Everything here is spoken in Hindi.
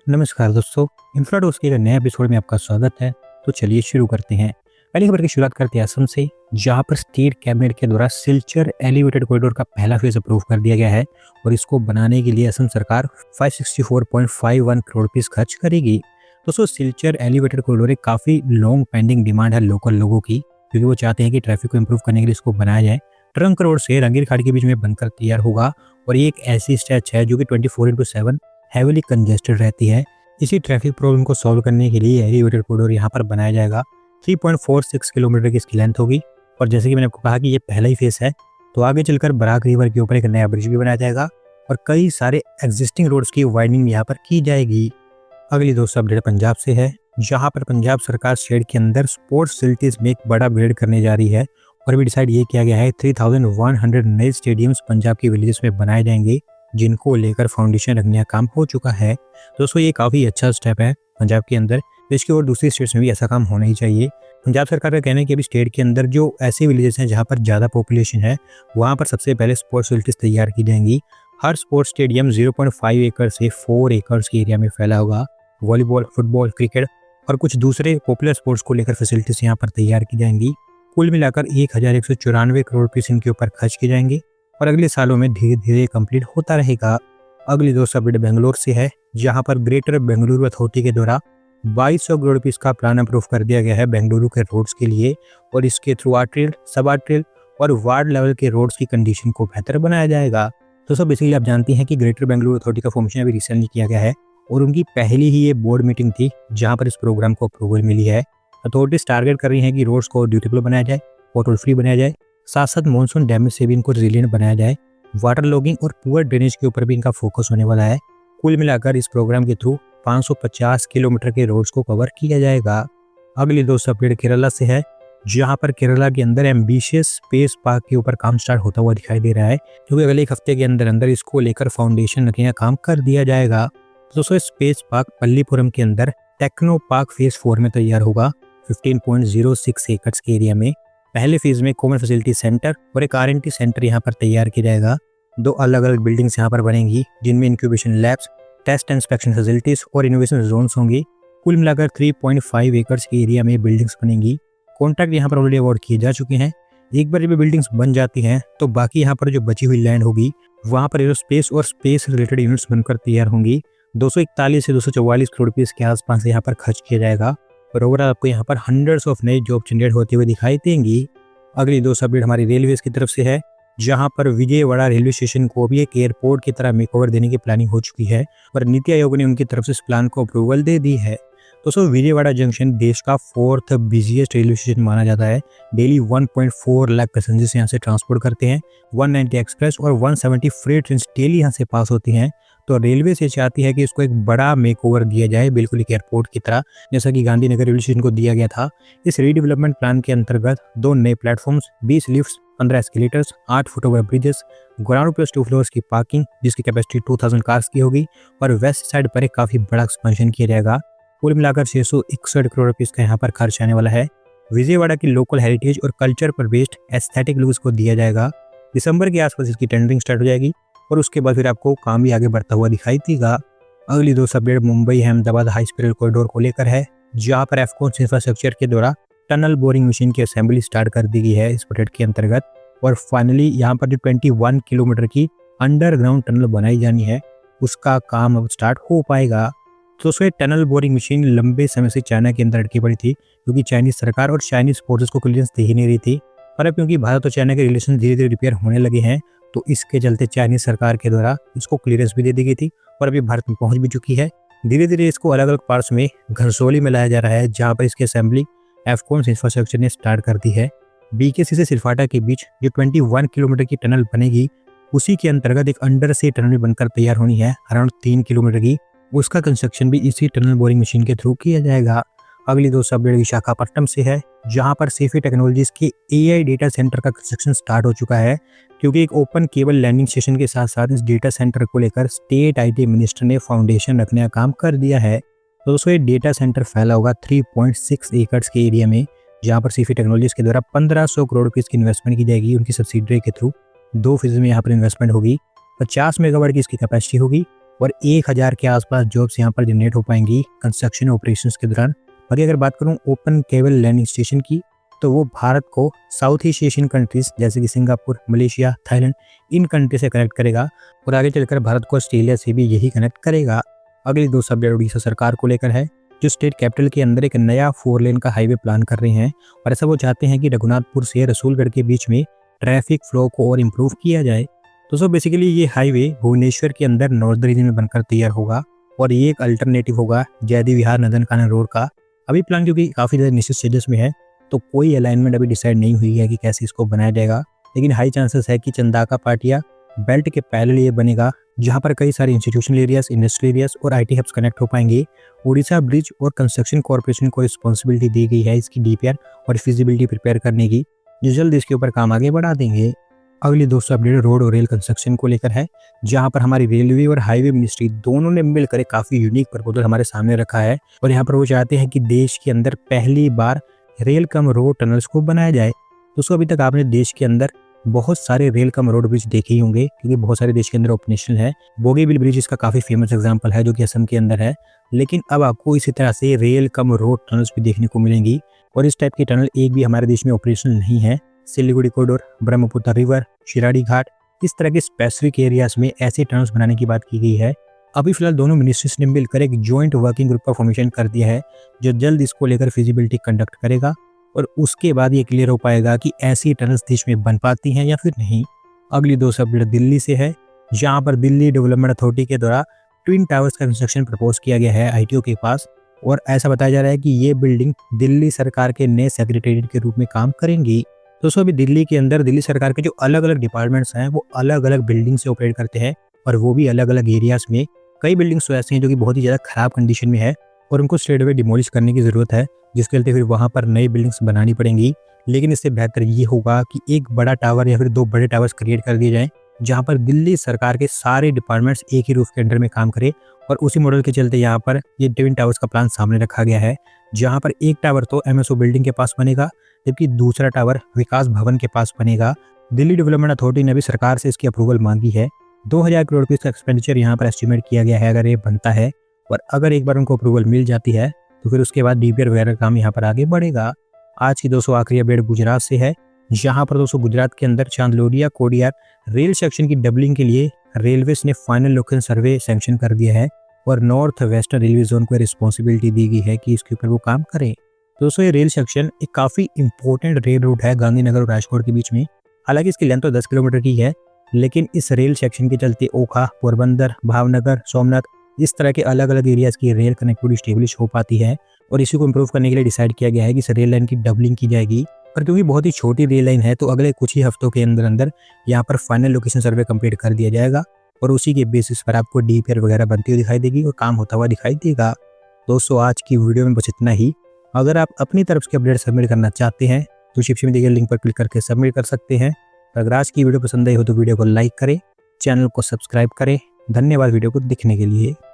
नमस्कार दोस्तों, इन्फ्राडोज के एक नए एपिसोड में आपका स्वागत है। तो चलिए शुरू करते हैं। पहली खबर की शुरुआत करते हैं असम से, जहां पर स्टेट कैबिनेट के द्वारा सिलचर एलिवेटेड कॉरिडोर का पहला फेज अप्रूव कर दिया गया है और इसको बनाने के लिए असम सरकार 564.51 करोड़ रुपीस खर्च करेगी। दोस्तों, सिलचर एलिवेटेड कॉरिडोर एक काफी लॉन्ग पेंडिंग डिमांड है लोकल लोगों की, क्योंकि वो चाहते हैं कि ट्रैफिक को इम्प्रूव करने के लिए इसको बनाया जाए। ट्रंक रोड से रंगीर खाड़ी के बीच में बनकर तैयार होगा और ये एक ऐसी स्ट्रेच है जो कि 24/7 हैवीली कंजेस्टेड रहती है। इसी ट्रैफिक प्रॉब्लम को सॉल्व करने के लिए एलिवेटेड कॉरिडोर यहाँ पर बनाया जाएगा। 3.46 किलोमीटर की इसकी लेंथ होगी और जैसे कि मैंने आपको कहा कि ये पहला ही फेस है, तो आगे चलकर बराक रिवर के ऊपर एक नया ब्रिज भी बनाया जाएगा और कई सारे एग्जिस्टिंग रोड्स की वाइडनिंग यहाँ पर की जाएगी। अगली दोस्तों अपडेट पंजाब से है, जहाँ पर पंजाब सरकार शेड के अंदर स्पोर्ट्स फैसिलिटीज में एक बड़ा अपग्रेड करने जा रही है और अभी डिसाइड ये किया गया है 3100 नए स्टेडियम्स पंजाब के विलेजेस में बनाए जाएंगे, जिनको लेकर फाउंडेशन रखने का काम हो चुका है। दोस्तों, ये काफ़ी अच्छा स्टेप है पंजाब के अंदर। इसके और दूसरी स्टेट्स में भी ऐसा काम होना ही चाहिए। पंजाब सरकार का कहना है कि अभी स्टेट के अंदर जो ऐसे विलेजेस हैं जहाँ पर ज़्यादा पॉपुलेशन है, वहाँ पर सबसे पहले स्पोर्ट्स फैसिलिटीज तैयार की जाएंगी। हर स्पोर्ट्स स्टेडियम 0.5 एकड़ से 4 एकड़ के एरिया में फैला होगा। वॉलीबॉल, फुटबॉल, क्रिकेट और कुछ दूसरे पॉपुलर स्पोर्ट्स को लेकर फैसिलिटीज यहाँ पर तैयार की जाएंगी। कुल मिलाकर 1194 करोड़ रुपये इनके ऊपर खर्च किए जाएंगे और अगले सालों में धीरे धीरे कंप्लीट होता रहेगा। अगली दोस्त अपडेट बेंगलोर से है, जहां पर ग्रेटर बेंगलुरु अथॉरिटी के द्वारा 2200 करोड़ रुपीस का प्लान अप्रूव कर दिया गया है बेंगलुरु के रोड्स के लिए और इसके थ्रू आर्ट्रेल, सब आर्ट्रेल और वार्ड लेवल के रोड्स की कंडीशन को बेहतर बनाया जाएगा। तो सब बेसिकली आप जानते हैं कि ग्रेटर बेंगलुरु अथॉरिटी का फॉर्मेशन अभी रिसेंटली किया गया है और उनकी पहली ही ये बोर्ड मीटिंग थी जहाँ पर इस प्रोग्राम को अप्रूवल मिली है। अथॉरिटीज टारगेट कर रही है कि रोड्स को ड्यूरेबल बनाया जाए, पोर्टल फ्री बनाया जाए, साथ साथ मानसून डैमेज से भी इनको रिजिलिएंट बनाया जाए। वाटर लॉगिंग और पुअर ड्रेनेज के ऊपर भी इनका फोकस होने वाला है। कुल मिलाकर इस प्रोग्राम के थ्रू 550 किलोमीटर के रोड्स को कवर किया जाएगा। अगली दोस्त अपडेट केरला से है, जहां पर केरला के अंदर एम्बिशियस स्पेस पार्क के ऊपर काम स्टार्ट होता हुआ दिखाई दे रहा है, क्योंकि अगले एक हफ्ते के अंदर अंदर इसको लेकर फाउंडेशन रखने का काम कर दिया जाएगा। दोस्तों, स्पेस पार्क पल्लीपुरम के अंदर टेक्नो पार्क फेज 4 में तैयार होगा 15.06 एकड़ के एरिया में। पहले फेज में कॉमन फैसिलिटी सेंटर और एक R&D सेंटर यहाँ पर तैयार किया जाएगा। 2 अलग अलग बिल्डिंग्स यहाँ पर बनेंगी, जिनमें incubation labs, test and inspection facilities और इनोवेशन जोन्स होंगी। कुल मिलाकर 3.5 एकड़ के एरिया में बिल्डिंग्स बनेंगी। कॉन्ट्रैक्ट यहाँ पर ऑलरेडी अवार्ड किए जा चुके हैं। एक बार ये बिल्डिंग्स बन जाती हैं तो बाकी यहाँ पर जो बची हुई लैंड होगी वहाँ पर एरोस्पेस और स्पेस रिलेटेड यूनिट्स बनकर तैयार होंगी। 241 से 244 करोड़ रुपये के आसपास यहाँ पर खर्च किया जाएगा और ओवरऑल आपको यहाँ पर हंड्रेड्स ऑफ नए जॉब जनरेट होते हुए दिखाई देंगी। अगली दो अपडेट हमारी रेलवेज की तरफ से है, जहां पर विजयवाड़ा रेलवे स्टेशन को भी एक एयरपोर्ट की तरह मेकओवर देने की प्लानिंग हो चुकी है और नीति आयोग ने उनकी तरफ से इस प्लान को अप्रूवल दे दी है। दोस्तों, विजयवाड़ा जंक्शन देश का 4th बिजिएस्ट रेलवे स्टेशन माना जाता है। डेली 1.4 लाख पैसेंजर्स यहाँ से ट्रांसपोर्ट करते हैं। 190 एक्सप्रेस और 170 फ्रेट ट्रेन डेली यहाँ से पास होती हैं। तो रेलवे से चाहती है कि इसको एक बड़ा मेकओवर दिया जाए, बिल्कुल एक एयरपोर्ट की तरह, जैसा कि गांधीनगर रेलवे स्टेशन को दिया गया था। इस रीडेवलपमेंट प्लान के अंतर्गत 2 नए platforms, 20 lifts, 15 escalators, 8 foot over bridges, ground plus 2 floors की पार्किंग जिसकी कैपेसिटी 2000 कार्स की होगी और वेस्ट साइड पर एक काफी बड़ा एक्सपेंशन किया जाएगा। कुल मिलाकर 661 करोड़ रुपए का यहाँ पर खर्च आने वाला है। विजयवाड़ा की लोकल हेरिटेज और कल्चर पर बेस्ड एस्थेटिक लुक को दिया जाएगा। दिसंबर के आसपास इसकी टेंडरिंग स्टार्ट हो जाएगी और उसके बाद फिर आपको काम भी आगे बढ़ता हुआ दिखाई देगा। अगली दो update Mumbai Ahmedabad high speed corridor को लेकर है, जहां पर एफकॉन्स इंफ्रास्ट्रक्चर के द्वारा टनल बोरिंग मशीन की असेंबली स्टार्ट कर दी गई है इस प्रोजेक्ट के अंतर्गत और फाइनली यहाँ पर जो 21 किलोमीटर की अंडरग्राउंड टनल बनाई जानी है उसका काम अब स्टार्ट हो पाएगा। तो उसमें टनल बोरिंग मशीन लंबे समय से चाइना के अंदर अटकी पड़ी थी, क्योंकि चाइनीज सरकार और चाइनीज फोर्सेस को क्लियरेंस दे ही नहीं रही थी। पर अब क्योंकि भारत और चाइना के रिलेशन धीरे धीरे रिपेयर होने लगे हैं, तो इसके चलते चाइनीज सरकार के द्वारा इसको क्लियरेंस भी दे दी गई थी और अभी भारत में पहुंच भी चुकी है। धीरे धीरे इसको अलग अलग पार्ट्स में घरसोली में लाया जा रहा है, जहां पर इसकी असेंबली एफकॉन्स इंफ्रास्ट्रक्चर ने स्टार्ट कर दी है। बीकेसी से सिरफाटा के बीच जो 21 किलोमीटर की टनल बनेगी, उसी के अंतर्गत एक अंडर सी टनल बनकर तैयार होनी है अराउंड 3 किलोमीटर की। उसका कंस्ट्रक्शन भी इसी टनल बोरिंग मशीन के थ्रू किया जाएगा। अगली दो अपडेट विशाखापट्टनम से है, जहां पर सेफी टेक्नोलॉजीज के AI डेटा सेंटर का कंस्ट्रक्शन स्टार्ट हो चुका है, क्योंकि एक ओपन केबल लैंडिंग स्टेशन के साथ साथ इस डेटा सेंटर को लेकर स्टेट IT मिनिस्टर ने फाउंडेशन रखने का काम कर दिया है। तो दोस्तों, ये डेटा सेंटर फैला होगा 3.6 एकड़ के एरिया में, जहां पर सेफी टेक्नोलॉजीज के द्वारा 1500 करोड़ रुपए की इन्वेस्टमेंट की जाएगी उनकी सब्सिडरी के थ्रू। 2 फेज में यहाँ पर इन्वेस्टमेंट होगी। 50 मेगावाट की इसकी कैपेसिटी होगी और 1000 के आसपास जॉब्स यहाँ पर जनरेट हो पाएंगी कंस्ट्रक्शन ऑपरेशंस के दौरान। बाकी अगर बात करूँ ओपन केबल लैंडिंग स्टेशन की, तो वो भारत को साउथ ईस्ट एशियन कंट्रीज जैसे कि Singapore, Malaysia, Thailand, in country से कनेक्ट करेगा और आगे चलकर भारत को ऑस्ट्रेलिया से भी यही कनेक्ट करेगा। अगली 2 अपडेट उड़ीसा सरकार को लेकर है, जो स्टेट कैपिटल के अंदर एक नया 4 लेन का हाईवे प्लान कर रहे हैं और ऐसा वो चाहते हैं कि रघुनाथपुर से रसूलगढ़ के बीच में ट्रैफिक फ्लो को और इम्प्रूव किया जाए। दोस्तों बेसिकली ये हाईवे भुवनेश्वर के अंदर नॉर्थ रीजन में बनकर तैयार होगा और ये एक अल्टरनेटिव होगा जयदेव विहार नंदन कानन रोड का। अभी प्लान क्योंकि काफ़ी ज़्यादा निश्चित स्टेजस में है, तो कोई अलाइनमेंट अभी डिसाइड नहीं हुई है कि कैसे इसको बनाया जाएगा, लेकिन हाई चांसेस है कि चंदाका पाटिया बेल्ट के पैरेलल ये बनेगा, जहां पर कई सारे इंस्टीट्यूशनल एरियाज, इंडस्ट्रियल एरियाज और आईटी हब्स कनेक्ट हो पाएंगे। उड़ीसा ब्रिज और कंस्ट्रक्शन कॉर्पोरेशन को रिस्पॉन्सिबिलिटी दी गई है इसकी डीपीआर और फिजिबिलिटी प्रिपेयर करने की, जो जल्द इसके ऊपर काम आगे बढ़ा देंगे। अगली 2 अपडेट रोड और रेल कंस्ट्रक्शन को लेकर है, जहां पर हमारी रेलवे और हाईवे मिनिस्ट्री दोनों ने मिलकर एक काफी यूनिक प्रपोजल हमारे सामने रखा है और यहाँ पर वो चाहते हैं कि देश के अंदर पहली बार रेल कम रोड टनल्स को बनाया जाए। दोस्तों अभी तक आपने देश के अंदर बहुत सारे रेल कम रोड ब्रिज देखे ही होंगे, क्योंकि बहुत सारे देश के अंदर ऑपरेशनल है। बोगीबिल ब्रिज इसका काफी फेमस एग्जांपल है, जो कि असम के अंदर है, लेकिन अब आपको इसी तरह से रेल कम रोड टनल्स भी देखने को मिलेंगी और इस टाइप की टनल एक भी हमारे देश में ऑपरेशनल नहीं है। सिलीगुड़ी कॉरिडोर, ब्रह्मपुत्र रिवर, शिराडी घाट, इस तरह के स्पेसिफिक एरियाज में ऐसे टनल्स बनाने की बात की गई है। अभी फिलहाल दोनों मिनिस्ट्रीज ने मिलकर एक ज्वाइंट वर्किंग ग्रुप का फॉर्मेशन कर दिया है, जो जल्द इसको लेकर फिजिबिलिटी कंडक्ट करेगा और उसके बाद ये क्लियर हो पाएगा कि ऐसी टनल्स देश में बन पाती हैं या फिर नहीं। अगली 2 अपडेट दिल्ली से है, जहां पर दिल्ली डेवलपमेंट अथॉरिटी के द्वारा ट्विन टावर्स का कंस्ट्रक्शन प्रपोज किया गया है आईटीओ के पास और ऐसा बताया जा रहा है कि ये बिल्डिंग दिल्ली सरकार के नए सेक्रेटेरिएट के रूप में काम करेंगी। दोस्तों अभी दिल्ली के अंदर दिल्ली सरकार के जो अलग अलग डिपार्टमेंट्स हैं वो अलग अलग बिल्डिंग से ऑपरेट करते हैं और वो भी अलग अलग एरियाज में। कई बिल्डिंग्स तो ऐसी हैं जो कि बहुत ही ज़्यादा खराब कंडीशन में है और उनको स्ट्रेट अवे डिमोलिश करने की ज़रूरत है, जिसके चलते फिर वहाँ पर नई बिल्डिंग्स बनानी पड़ेंगी। लेकिन इससे बेहतर ये होगा कि एक बड़ा टावर या फिर 2 बड़े टावर्स क्रिएट कर दिए जाएं, जहाँ पर दिल्ली सरकार के सारे डिपार्टमेंट्स एक ही रूफ के अंडर में काम करें और उसी मॉडल के चलते यहाँ पर ये ट्विन टावर्स का प्लान सामने रखा गया है, जहाँ पर एक टावर तो एमएसओ बिल्डिंग के पास बनेगा, जबकि दूसरा टावर विकास भवन के पास बनेगा। दिल्ली डेवलपमेंट अथॉरिटी ने भी सरकार से इसकी अप्रूवल मांगी है। 2000 करोड़ रुपये का एक्सपेंडिचर यहाँ पर एस्टिमेट किया गया है अगर ये बनता है, और अगर एक बार उनको अप्रूवल मिल जाती है तो फिर उसके बाद डीपीआर वगैरह काम यहाँ पर आगे बढ़ेगा। आज की 200 आखिरी अपडेट गुजरात से है, जहाँ पर 200 गुजरात के अंदर चांदलोडिया कोडियार रेल सेक्शन की डबलिंग के लिए रेलवे ने फाइनल लोकेशन सर्वे सैंक्शन कर दिया है और नॉर्थ वेस्टर्न रेलवे जोन को रिस्पॉन्सिबिलिटी दी गई है कि इसके ऊपर वो काम करें। दोस्तों ये रेल सेक्शन एक काफ़ी इंपॉर्टेंट रेल रूट है गांधीनगर और राजकोट के बीच में। हालांकि इसकी लेंथ तो 10 किलोमीटर की है, लेकिन इस रेल सेक्शन के चलते ओखा, पोरबंदर, भावनगर, सोमनाथ, इस तरह के अलग अलग एरियाज की रेल कनेक्टिविटी स्टेब्लिश हो पाती है और इसी को इम्प्रूव करने के लिए डिसाइड किया गया है कि इस रेल लाइन की डबलिंग की जाएगी। और क्योंकि बहुत ही छोटी रेल लाइन है तो अगले कुछ ही हफ्तों के अंदर अंदर यहाँ पर फाइनल लोकेशन सर्वे कंप्लीट कर दिया जाएगा और उसी के बेसिस पर आपको डीपीआर वगैरह बनती हुई दिखाई देगी और काम होता हुआ दिखाई देगा। दोस्तों आज की वीडियो में बस इतना ही। अगर आप अपनी तरफ से अपडेट सबमिट करना चाहते हैं तो डिस्क्रिप्शन में दिए गए लिंक पर क्लिक करके सबमिट कर सकते हैं। अगर आज की वीडियो पसंद आई हो तो वीडियो को लाइक करें, चैनल को सब्सक्राइब करें। धन्यवाद वीडियो को देखने के लिए।